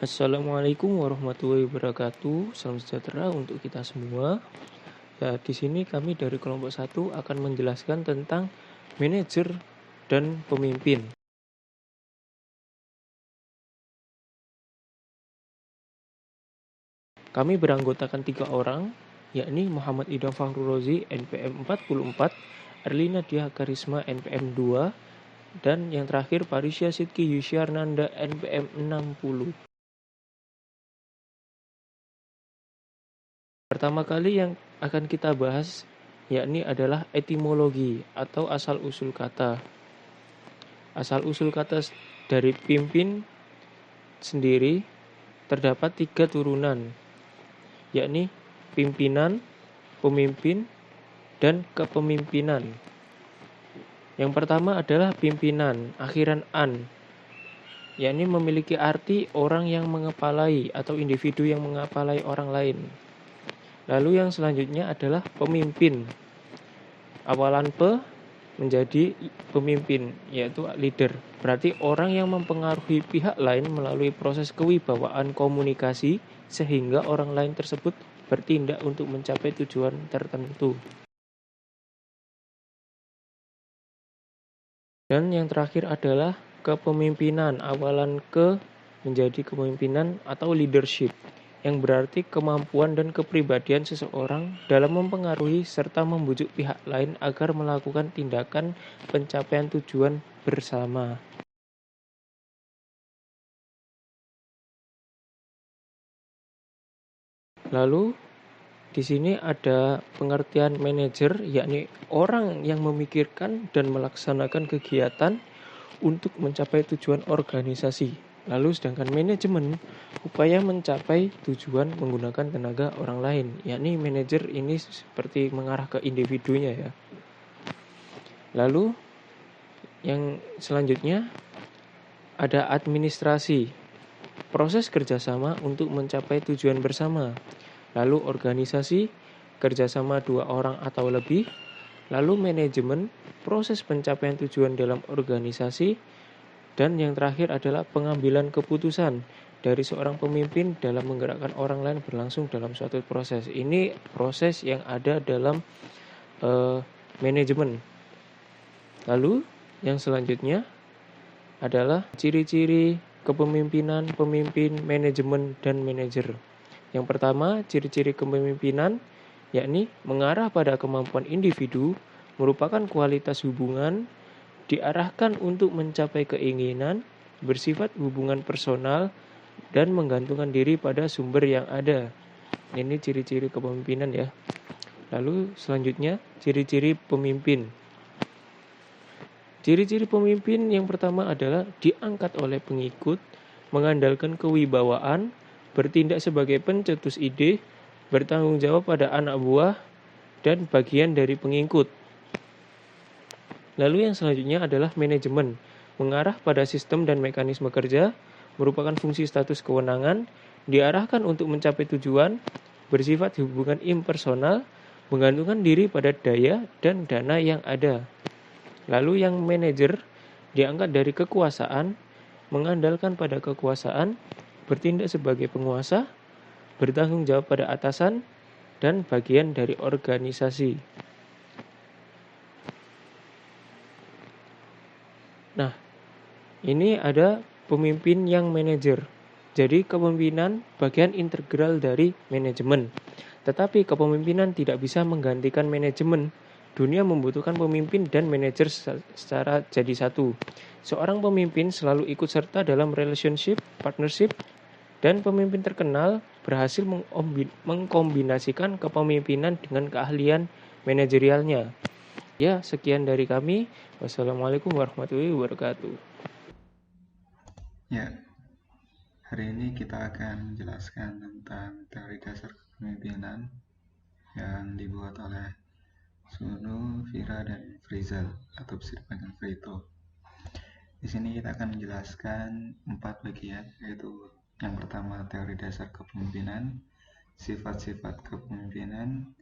Assalamualaikum warahmatullahi wabarakatuh. Salam sejahtera untuk kita semua. Ya, di sini kami dari kelompok 1 akan menjelaskan tentang manajer dan pemimpin. Kami beranggotakan 3 orang, yakni Muhammad Idham Fahrurozi NPM 44, Erlina Diah Karisma NPM 2, dan yang terakhir Parisya Sidki Yusyarnanda NPM 60. Pertama kali yang akan kita bahas yakni adalah etimologi atau asal-usul kata. Asal-usul kata dari pimpin sendiri terdapat 3 turunan, yakni pimpinan, pemimpin, dan kepemimpinan. Yang pertama adalah pimpinan, akhiran an, yakni memiliki arti orang yang mengepalai atau individu yang mengepalai orang lain. Lalu yang selanjutnya adalah pemimpin, awalan pe menjadi pemimpin, yaitu leader. Berarti orang yang mempengaruhi pihak lain melalui proses kewibawaan komunikasi sehingga orang lain tersebut bertindak untuk mencapai tujuan tertentu. Dan yang terakhir adalah kepemimpinan, awalan ke menjadi kepemimpinan atau leadership, yang berarti kemampuan dan kepribadian seseorang dalam mempengaruhi serta membujuk pihak lain agar melakukan tindakan pencapaian tujuan bersama. Lalu di sini ada pengertian manajer, yakni orang yang memikirkan dan melaksanakan kegiatan untuk mencapai tujuan organisasi. Lalu sedangkan manajemen upaya mencapai tujuan menggunakan tenaga orang lain, yakni manajer ini seperti mengarah ke individunya ya. Lalu yang selanjutnya ada administrasi, proses kerjasama untuk mencapai tujuan bersama. Lalu organisasi, kerjasama 2 orang atau lebih. Lalu manajemen, proses pencapaian tujuan dalam organisasi. Dan yang terakhir adalah pengambilan keputusan dari seorang pemimpin dalam menggerakkan orang lain berlangsung dalam suatu proses. Ini proses yang ada dalam manajemen. Lalu yang selanjutnya adalah ciri-ciri kepemimpinan, pemimpin, manajemen, dan manajer. Yang pertama, ciri-ciri kepemimpinan yakni mengarah pada kemampuan individu, merupakan kualitas hubungan, diarahkan untuk mencapai keinginan, bersifat hubungan personal, dan menggantungkan diri pada sumber yang ada. Ini ciri-ciri kepemimpinan ya. Lalu selanjutnya, ciri-ciri pemimpin. Ciri-ciri pemimpin yang pertama adalah diangkat oleh pengikut, mengandalkan kewibawaan, bertindak sebagai pencetus ide, bertanggung jawab pada anak buah, dan bagian dari pengikut. Lalu yang selanjutnya adalah manajemen, mengarah pada sistem dan mekanisme kerja, merupakan fungsi status kewenangan, diarahkan untuk mencapai tujuan, bersifat hubungan impersonal, menggantungkan diri pada daya dan dana yang ada. Lalu yang manajer, diangkat dari kekuasaan, mengandalkan pada kekuasaan, bertindak sebagai penguasa, bertanggung jawab pada atasan, dan bagian dari organisasi. Nah, ini ada pemimpin yang manajer. Jadi kepemimpinan bagian integral dari manajemen. Tetapi kepemimpinan tidak bisa menggantikan manajemen. Dunia membutuhkan pemimpin dan manajer secara jadi satu. Seorang pemimpin selalu ikut serta dalam relationship, partnership, dan pemimpin terkenal berhasil mengkombinasikan kepemimpinan dengan keahlian manajerialnya. Ya, sekian dari kami. Wassalamualaikum warahmatullahi wabarakatuh. Ya, hari ini kita akan menjelaskan tentang teori dasar kepemimpinan yang dibuat oleh Sunu, Vira, dan Frizal atau bisa dipanggil Frito. Di sini kita akan menjelaskan 4 bagian, yaitu yang pertama teori dasar kepemimpinan, sifat-sifat kepemimpinan,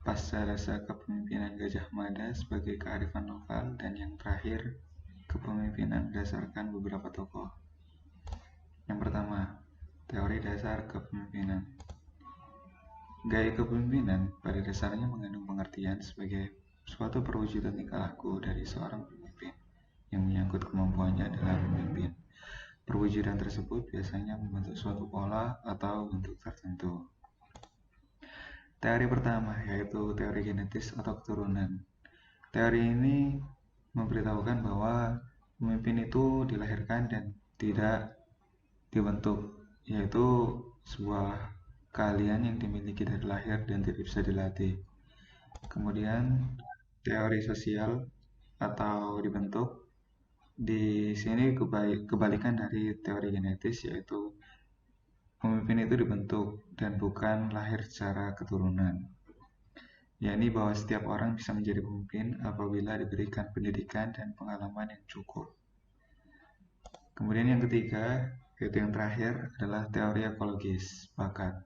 pasca rasa kepemimpinan Gajah Mada sebagai kearifan lokal, dan yang terakhir kepemimpinan berdasarkan beberapa tokoh. Yang pertama, teori dasar kepemimpinan. Gaya kepemimpinan pada dasarnya mengandung pengertian sebagai suatu perwujudan tingkah laku dari seorang pemimpin yang menyangkut kemampuannya dalam memimpin. Perwujudan tersebut biasanya membentuk suatu pola atau bentuk tertentu. Teori pertama yaitu teori genetis atau keturunan. Teori ini memberitahukan bahwa pemimpin itu dilahirkan dan tidak dibentuk, yaitu sebuah keahlian yang dimiliki dari lahir dan tidak bisa dilatih. Kemudian teori sosial atau dibentuk di sini kebalikan dari teori genetis, yaitu pemimpin itu dibentuk dan bukan lahir secara keturunan. Yakni bahwa setiap orang bisa menjadi pemimpin apabila diberikan pendidikan dan pengalaman yang cukup. Kemudian yang ketiga, yaitu yang terakhir, adalah teori ekologis, bakat.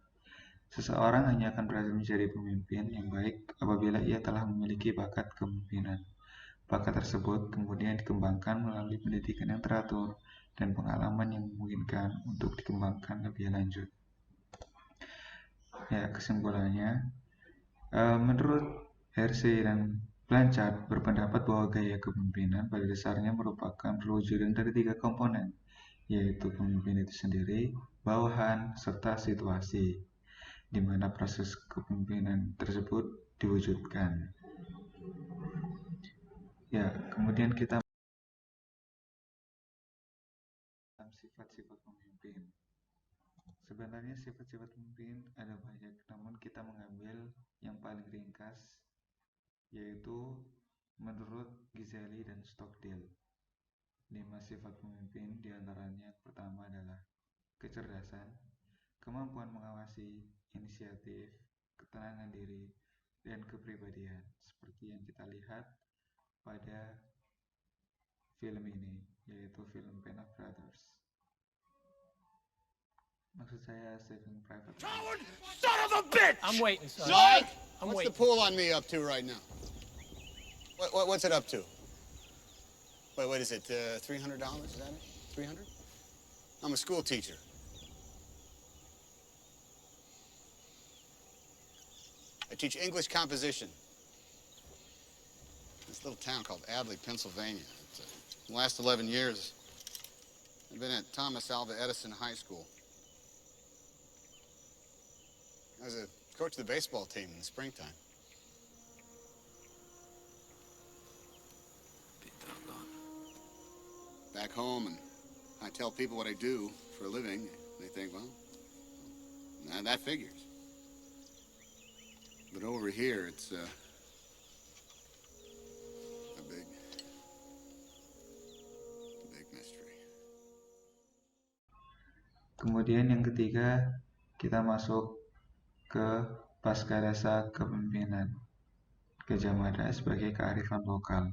Seseorang hanya akan berhasil menjadi pemimpin yang baik apabila ia telah memiliki bakat kepemimpinan. Bakat tersebut kemudian dikembangkan melalui pendidikan yang teratur dan pengalaman yang memungkinkan untuk dikembangkan lebih lanjut. Ya, kesimpulannya, menurut Hersey dan Blanchard berpendapat bahwa gaya kepemimpinan pada dasarnya merupakan perwujudan dari 3 komponen, yaitu pemimpin itu sendiri, bawahan, serta situasi, di mana proses kepemimpinan tersebut diwujudkan. Ya, kemudian kita sifat-sifat pemimpin. Sebenarnya sifat-sifat pemimpin ada banyak, namun kita mengambil yang paling ringkas, yaitu menurut Giseli dan Stockdale. 5 sifat pemimpin diantaranya yang pertama adalah kecerdasan, kemampuan mengawasi, inisiatif, ketenangan diri, dan kepribadian, seperti yang kita lihat pada film ini, yaitu film Band of Brothers. Maksud saya Saving Private Ryan. Coward! Son of a bitch! I'm waiting, son. Mike! I'm What's waiting. the pool on me up to right now? What's it up to? Wait, what is it? $300? Is that it? 300? I'm a school teacher. I teach English composition. This little town called Adley, Pennsylvania. The last 11 years, I've been at Thomas Alva Edison High School. I was a coach of the baseball team in the springtime. Back home, and I tell people what I do for a living. They think, well, that figures. But over here, it's a big mystery. Kemudian yang ketiga, kita masuk ke pascadasa kepemimpinan. Gajah Mada sebagai kearifan lokal.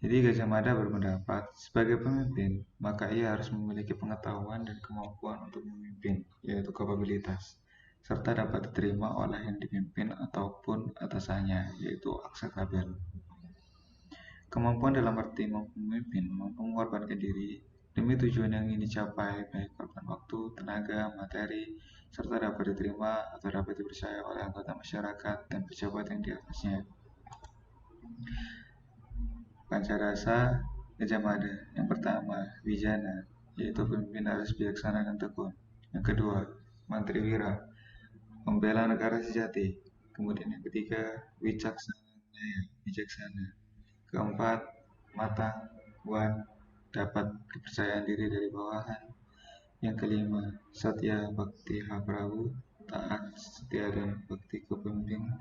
Jadi Gajah Mada berpendapat, sebagai pemimpin, maka ia harus memiliki pengetahuan dan kemampuan untuk memimpin, yaitu kapabilitas, serta dapat diterima oleh yang dipimpin ataupun atasannya, yaitu akseptabel. Kemampuan dalam arti mampu memimpin, mampu mengorbankan diri demi tujuan yang ingin dicapai, baik korban waktu, tenaga, materi, serta dapat diterima atau dapat dipercaya oleh anggota masyarakat dan pejabat yang di atasnya. Pancadasa Gajah Mada. Yang pertama, Wijana, yaitu pemimpin harus bijaksana dan tekun. Yang kedua, Mantriwira, pembela negara sejati. Kemudian yang ketiga, bijaksana. Keempat, matang, wan, dapat kepercayaan diri dari bawahan. Yang kelima, Satya Bakti Prabu, taat, setia dan bakti ke pemimpin.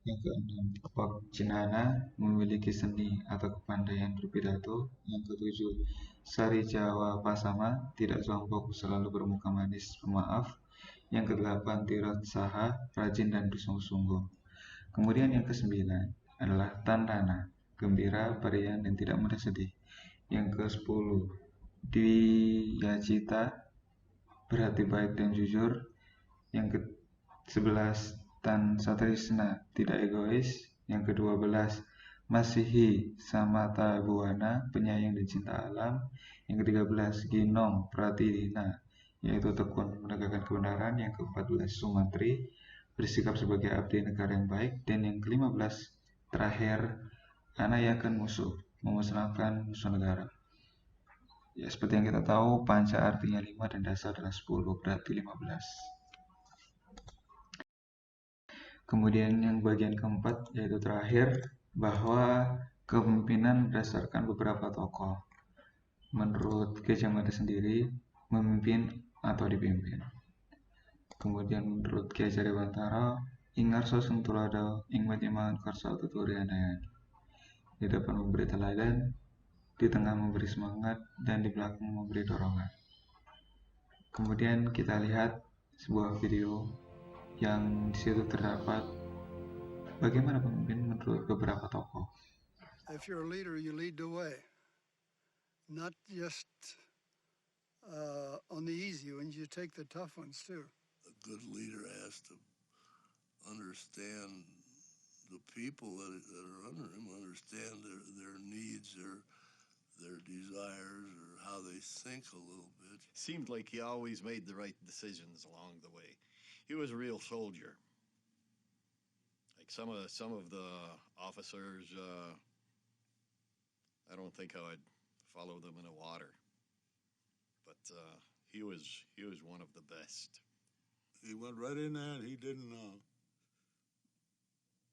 Yang keenam, Jinana, memiliki seni atau kepandaian berpidato. Yang ketujuh, Sari Jawa Pasama, tidak sombong, selalu bermuka manis, pemaaf. Yang kedelapan, Tiratsaha, rajin dan bersungguh-sungguh. Kemudian yang kesembilan adalah Tandana, gembira, periang, dan tidak mudah sedih. Yang ke-10, Dwiyacita, berhati baik dan jujur. Yang ke-11, Tan Satrisna, tidak egois. Yang ke-12, Masihi Samatabuana, penyayang dan cinta alam. Yang ke-13 Ginong Pratidina, yaitu tekun menegakkan kebenaran. Yang ke-14 Sumantri, bersikap sebagai abdi negara yang baik. Dan yang ke-15 terakhir Anayakan musuh, memusnahkan musuh negara. Ya, seperti yang kita tahu, panca artinya 5 dan dasar adalah 10, berarti 15. Kemudian yang bagian keempat, yaitu terakhir, bahwa kepemimpinan berdasarkan beberapa tokoh. Menurut Gajah Mada sendiri, memimpin atau dipimpin. Kemudian menurut Ki Hajar Dewantara, Ingarso Sung Tulado, Ing Matimangan Karso Tuturi Handayani. Di depan memberi teladan, di tengah memberi semangat, dan di belakang memberi dorongan. Kemudian kita lihat sebuah video yang di situ terdapat bagaimana pemimpin menurut beberapa tokoh. If you're a leader, you lead the way. Not just on the easy ones, you take the tough ones too. A good leader has to understand the people that are under him, understand their needs, their desires, or how they think a little bit. Seemed like he always made the right decisions along the way. He was a real soldier. Like some of the officers, I don't think I would follow them in the water. But he was one of the best. He went right in there, and he didn't.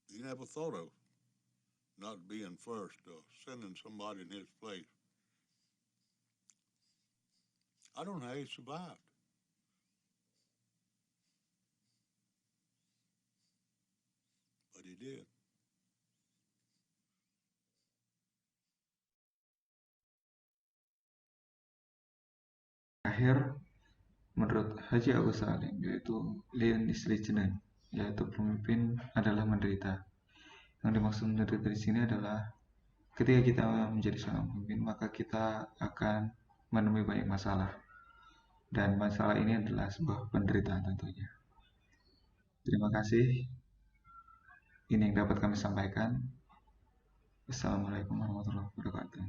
He never thought of not being first or sending somebody in his place. I don't know how he survived. But he did. Terakhir, menurut Haji Agus Salim, yaitu Lien Isrijenen, yaitu pemimpin adalah menderita. Yang dimaksud menderita di sini adalah ketika kita menjadi seorang pemimpin, maka kita akan menemui banyak masalah. Dan masalah ini adalah sebuah penderitaan tentunya. Terima kasih. Ini yang dapat kami sampaikan. Assalamualaikum warahmatullahi wabarakatuh.